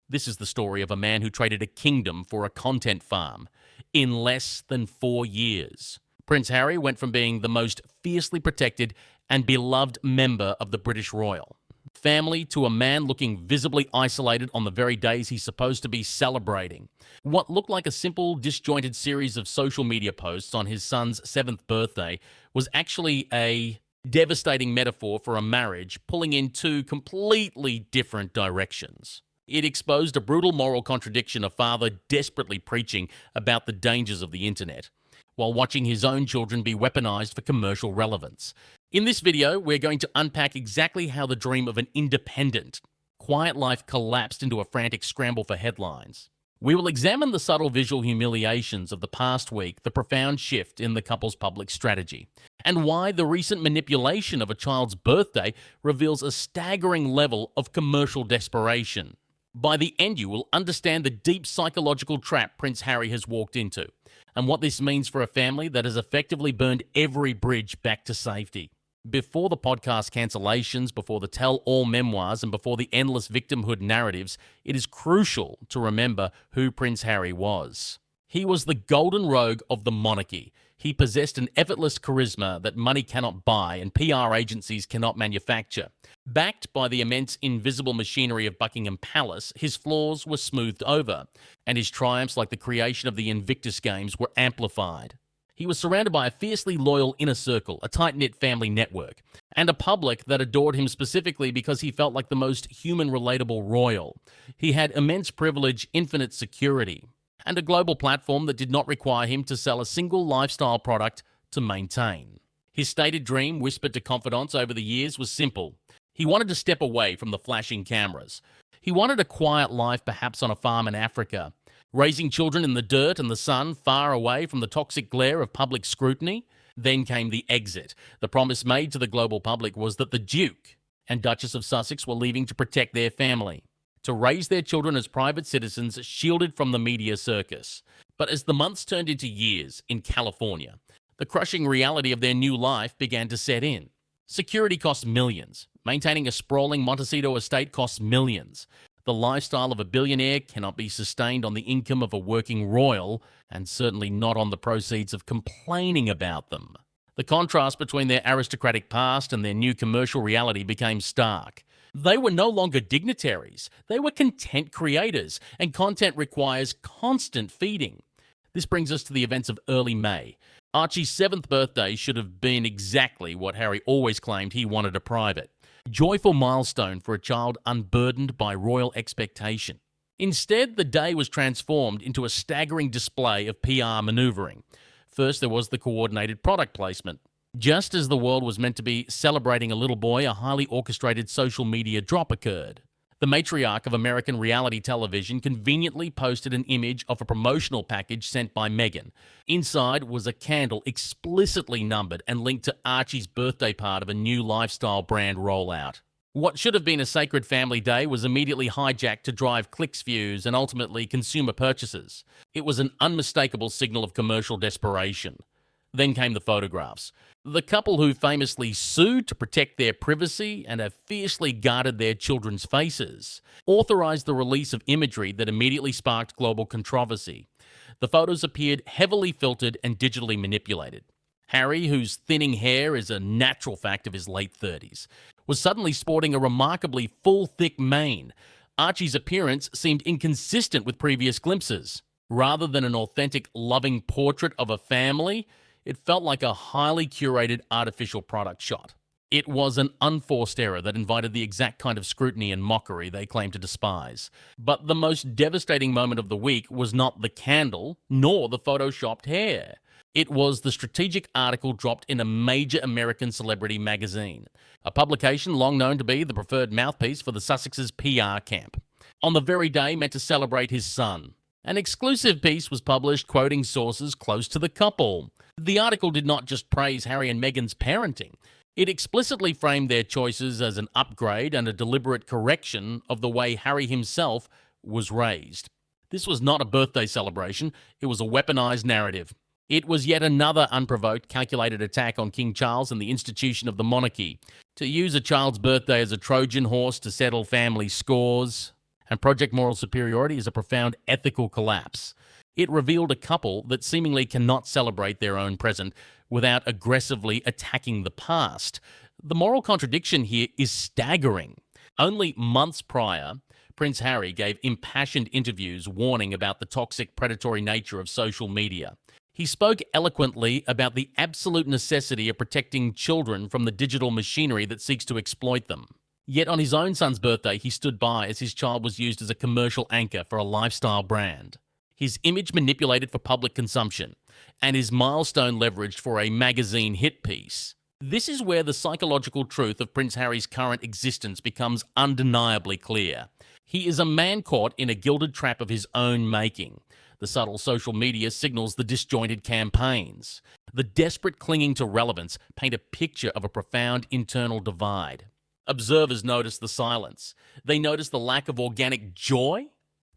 This is the story of a man who traded a kingdom for a content farm in less than 4 years. Prince Harry went from being the most fiercely protected and beloved member of the British royal family to a man looking visibly isolated on the very days he's supposed to be celebrating. What looked like a simple, disjointed series of social media posts on his son's 7th birthday was actually a devastating metaphor for a marriage pulling in two completely different directions. It exposed a brutal moral contradiction, a father desperately preaching about the dangers of the internet, while watching his own children be weaponized for commercial relevance. In this video, we're going to unpack exactly how the dream of an independent, quiet life collapsed into a frantic scramble for headlines. We will examine the subtle visual humiliations of the past week, the profound shift in the couple's public strategy, and why the recent manipulation of a child's birthday reveals a staggering level of commercial desperation. By the end, you will understand the deep psychological trap Prince Harry has walked into, and what this means for a family that has effectively burned every bridge back to safety. Before the podcast cancellations, before the tell-all memoirs, and before the endless victimhood narratives, it is crucial to remember who Prince Harry was. He was the golden rogue of the monarchy. He possessed an effortless charisma that money cannot buy and PR agencies cannot manufacture. Backed by the immense invisible machinery of Buckingham Palace, his flaws were smoothed over, and his triumphs, like the creation of the Invictus Games, were amplified. He was surrounded by a fiercely loyal inner circle, a tight-knit family network, and a public that adored him specifically because he felt like the most human, relatable royal. He had immense privilege, infinite security, and a global platform that did not require him to sell a single lifestyle product to maintain. His stated dream, whispered to confidants over the years, was simple. He wanted to step away from the flashing cameras. He wanted a quiet life, perhaps on a farm in Africa, raising children in the dirt and the sun, far away from the toxic glare of public scrutiny. Then came the exit. The promise made to the global public was that the Duke and Duchess of Sussex were leaving to protect their family, to raise their children as private citizens shielded from the media circus. But as the months turned into years in California, the crushing reality of their new life began to set in. Security cost millions. Maintaining a sprawling Montecito estate costs millions. The lifestyle of a billionaire cannot be sustained on the income of a working royal, and certainly not on the proceeds of complaining about them. The contrast between their aristocratic past and their new commercial reality became stark. They were no longer dignitaries. They were content creators, and content requires constant feeding. This brings us to the events of early May. Archie's 7th birthday should have been exactly what Harry always claimed he wanted a private. Joyful milestone for a child unburdened by royal expectation. Instead, the day was transformed into a staggering display of PR maneuvering. First, there was the coordinated product placement. Just as the world was meant to be celebrating a little boy, a highly orchestrated social media drop occurred. The matriarch of American reality television conveniently posted an image of a promotional package sent by Meghan. Inside was a candle explicitly numbered and linked to Archie's birthday part of a new lifestyle brand rollout. What should have been a sacred family day was immediately hijacked to drive clicks, views, and ultimately consumer purchases. It was an unmistakable signal of commercial desperation. Then came the photographs. The couple who famously sued to protect their privacy and have fiercely guarded their children's faces authorized the release of imagery that immediately sparked global controversy. The photos appeared heavily filtered and digitally manipulated. Harry, whose thinning hair is a natural fact of his late 30s, was suddenly sporting a remarkably full, thick mane. Archie's appearance seemed inconsistent with previous glimpses. Rather than an authentic, loving portrait of a family, it felt like a highly curated artificial product shot. It was an unforced error that invited the exact kind of scrutiny and mockery they claimed to despise. But the most devastating moment of the week was not the candle, nor the photoshopped hair. It was the strategic article dropped in a major American celebrity magazine, a publication long known to be the preferred mouthpiece for the Sussexes PR camp. On the very day meant to celebrate his son, an exclusive piece was published quoting sources close to the couple. The article did not just praise Harry and Meghan's parenting. It explicitly framed their choices as an upgrade and a deliberate correction of the way Harry himself was raised. This was not a birthday celebration, it was a weaponized narrative. It was yet another unprovoked, calculated attack on King Charles and the institution of the monarchy. To use a child's birthday as a Trojan horse to settle family scores, And Project Moral Superiority is a profound ethical collapse. It revealed a couple that seemingly cannot celebrate their own present without aggressively attacking the past. The moral contradiction here is staggering. Only months prior, Prince Harry gave impassioned interviews warning about the toxic, predatory nature of social media. He spoke eloquently about the absolute necessity of protecting children from the digital machinery that seeks to exploit them. Yet on his own son's birthday, he stood by as his child was used as a commercial anchor for a lifestyle brand. His image manipulated for public consumption, and his milestone leveraged for a magazine hit piece. This is where the psychological truth of Prince Harry's current existence becomes undeniably clear. He is a man caught in a gilded trap of his own making. The subtle social media signals the disjointed campaigns. The desperate clinging to relevance paint a picture of a profound internal divide. Observers notice the silence. They notice the lack of organic joy.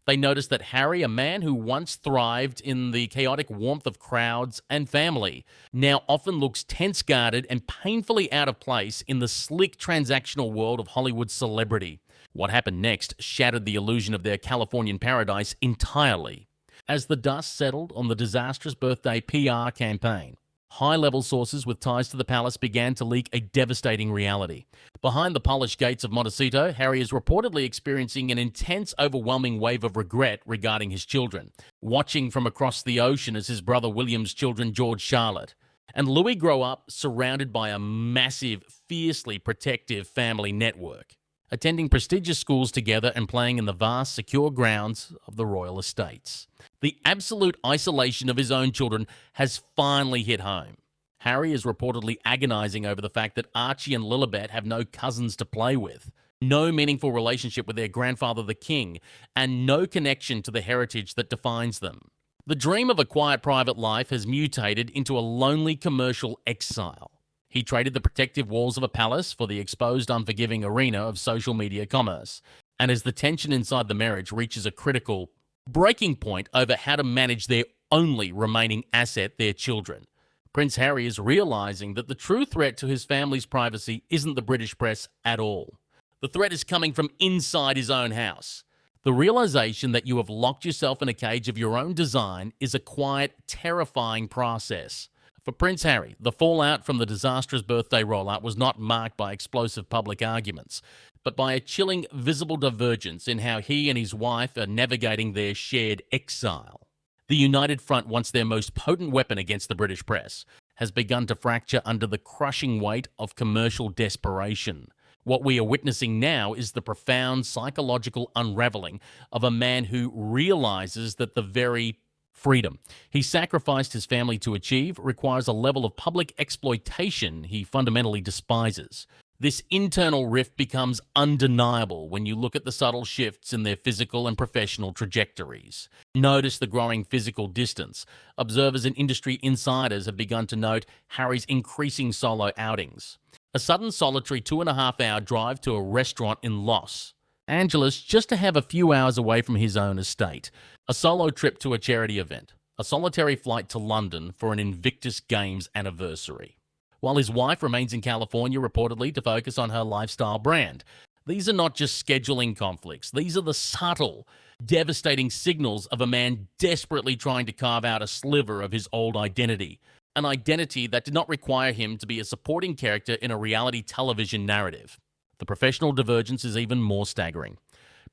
They notice that Harry, a man who once thrived in the chaotic warmth of crowds and family, now often looks tense-guarded and painfully out of place in the slick transactional world of Hollywood celebrity. What happened next shattered the illusion of their Californian paradise entirely. As the dust settled on the disastrous birthday PR campaign, high-level sources with ties to the palace began to leak a devastating reality. Behind the polished gates of Montecito, Harry is reportedly experiencing an intense, overwhelming wave of regret regarding his children, watching from across the ocean as his brother William's children George, Charlotte, and Louis grow up surrounded by a massive, fiercely protective family network, attending prestigious schools together and playing in the vast, secure grounds of the royal estates. The absolute isolation of his own children has finally hit home. Harry is reportedly agonizing over the fact that Archie and Lilibet have no cousins to play with, no meaningful relationship with their grandfather the king, and no connection to the heritage that defines them. The dream of a quiet private life has mutated into a lonely commercial exile. He traded the protective walls of a palace for the exposed, unforgiving arena of social media commerce. And as the tension inside the marriage reaches a critical breaking point over how to manage their only remaining asset, their children, Prince Harry is realizing that the true threat to his family's privacy isn't the British press at all. The threat is coming from inside his own house. The realization that you have locked yourself in a cage of your own design is a quiet, terrifying process. For Prince Harry, the fallout from the disastrous birthday rollout was not marked by explosive public arguments, but by a chilling, visible divergence in how he and his wife are navigating their shared exile. The united front, once their most potent weapon against the British press, has begun to fracture under the crushing weight of commercial desperation. What we are witnessing now is the profound psychological unraveling of a man who realizes that the very freedom he sacrificed his family to achieve requires a level of public exploitation he fundamentally despises. This internal rift becomes undeniable when you look at the subtle shifts in their physical and professional trajectories. Notice the growing physical distance. Observers and industry insiders have begun to note Harry's increasing solo outings. A sudden solitary 2.5-hour drive to a restaurant in Los Angeles just to have a few hours away from his own estate. A solo trip to a charity event. A solitary flight to London for an Invictus Games anniversary, while his wife remains in California reportedly to focus on her lifestyle brand. These are not just scheduling conflicts. These are the subtle, devastating signals of a man desperately trying to carve out a sliver of his old identity, an identity that did not require him to be a supporting character in a reality television narrative. The professional divergence is even more staggering.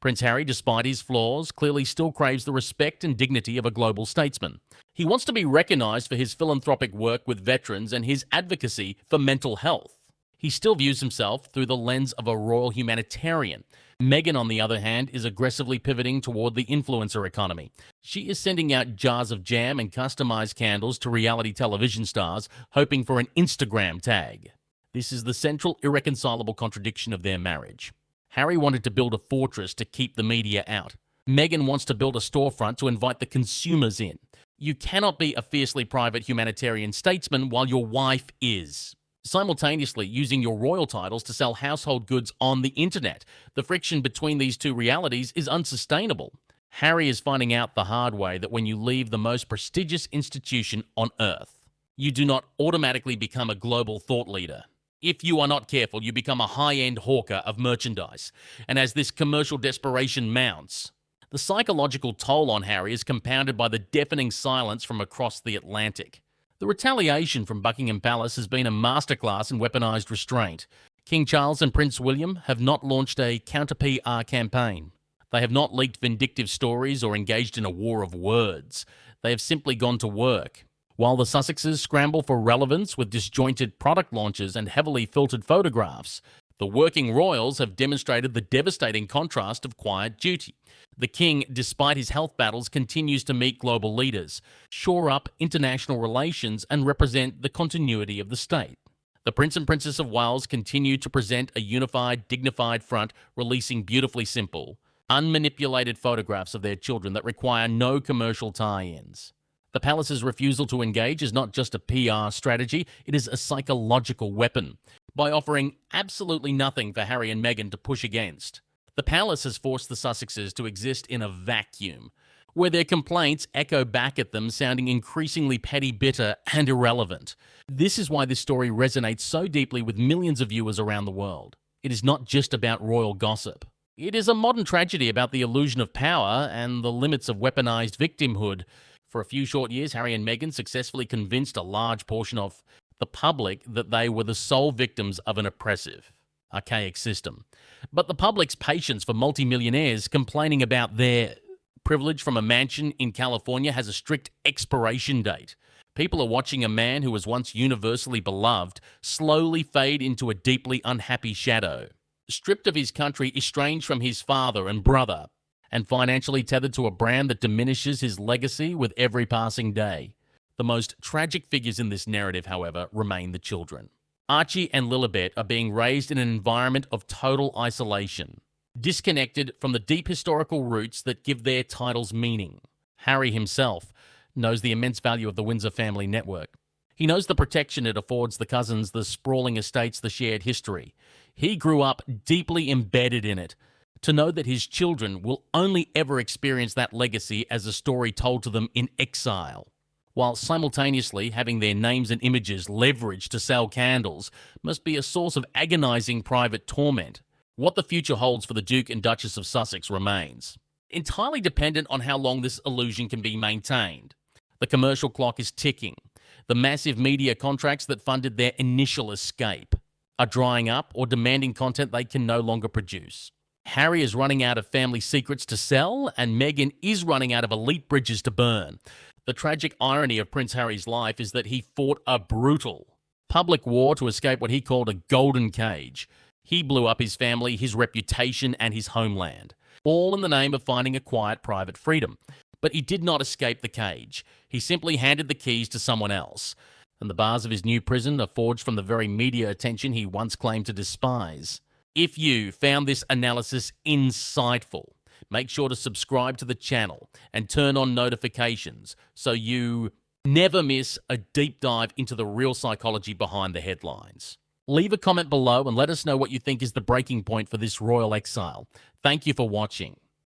Prince Harry, despite his flaws, clearly still craves the respect and dignity of a global statesman. He wants to be recognized for his philanthropic work with veterans and his advocacy for mental health. He still views himself through the lens of a royal humanitarian. Meghan, on the other hand, is aggressively pivoting toward the influencer economy. She is sending out jars of jam and customized candles to reality television stars, hoping for an Instagram tag. This is the central, irreconcilable contradiction of their marriage. Harry wanted to build a fortress to keep the media out. Meghan wants to build a storefront to invite the consumers in. You cannot be a fiercely private humanitarian statesman while your wife is simultaneously using your royal titles to sell household goods on the internet. The friction between these two realities is unsustainable. Harry is finding out the hard way that when you leave the most prestigious institution on earth, you do not automatically become a global thought leader. If you are not careful, you become a high-end hawker of merchandise. And as this commercial desperation mounts, the psychological toll on Harry is compounded by the deafening silence from across the Atlantic. The retaliation from Buckingham Palace has been a masterclass in weaponized restraint. King Charles and Prince William have not launched a counter-PR campaign. They have not leaked vindictive stories or engaged in a war of words. They have simply gone to work. While the Sussexes scramble for relevance with disjointed product launches and heavily filtered photographs, the working royals have demonstrated the devastating contrast of quiet duty. The king, despite his health battles, continues to meet global leaders, shore up international relations, and represent the continuity of the state. The Prince and Princess of Wales continue to present a unified, dignified front, releasing beautifully simple, unmanipulated photographs of their children that require no commercial tie-ins. The palace's refusal to engage is not just a PR strategy, it is a psychological weapon. By offering absolutely nothing for Harry and Meghan to push against, the palace has forced the Sussexes to exist in a vacuum, where their complaints echo back at them, sounding increasingly petty, bitter, and irrelevant. This is why this story resonates so deeply with millions of viewers around the world. It is not just about royal gossip. It is a modern tragedy about the illusion of power and the limits of weaponized victimhood. For a few short years, Harry and Meghan successfully convinced a large portion of the public that they were the sole victims of an oppressive, archaic system. But the public's patience for multimillionaires complaining about their privilege from a mansion in California has a strict expiration date. People are watching a man who was once universally beloved slowly fade into a deeply unhappy shadow. Stripped of his country, estranged from his father and brother, and financially tethered to a brand that diminishes his legacy with every passing day. The most tragic figures in this narrative, however, remain the children. Archie and Lilibet are being raised in an environment of total isolation, disconnected from the deep historical roots that give their titles meaning. Harry himself knows the immense value of the Windsor family network. He knows the protection it affords the cousins, the sprawling estates, the shared history. He grew up deeply embedded in it, to know that his children will only ever experience that legacy as a story told to them in exile, while simultaneously having their names and images leveraged to sell candles must be a source of agonizing private torment. What the future holds for the Duke and Duchess of Sussex remains entirely dependent on how long this illusion can be maintained. The commercial clock is ticking. The massive media contracts that funded their initial escape are drying up or demanding content they can no longer produce. Harry is running out of family secrets to sell, and Meghan is running out of elite bridges to burn. The tragic irony of Prince Harry's life is that he fought a brutal public war to escape what he called a golden cage. He blew up his family, his reputation, and his homeland, all in the name of finding a quiet, private freedom. But he did not escape the cage. He simply handed the keys to someone else, and the bars of his new prison are forged from the very media attention he once claimed to despise. If you found this analysis insightful, make sure to subscribe to the channel and turn on notifications so you never miss a deep dive into the real psychology behind the headlines. Leave a comment below and let us know what you think is the breaking point for this royal exile. Thank you for watching.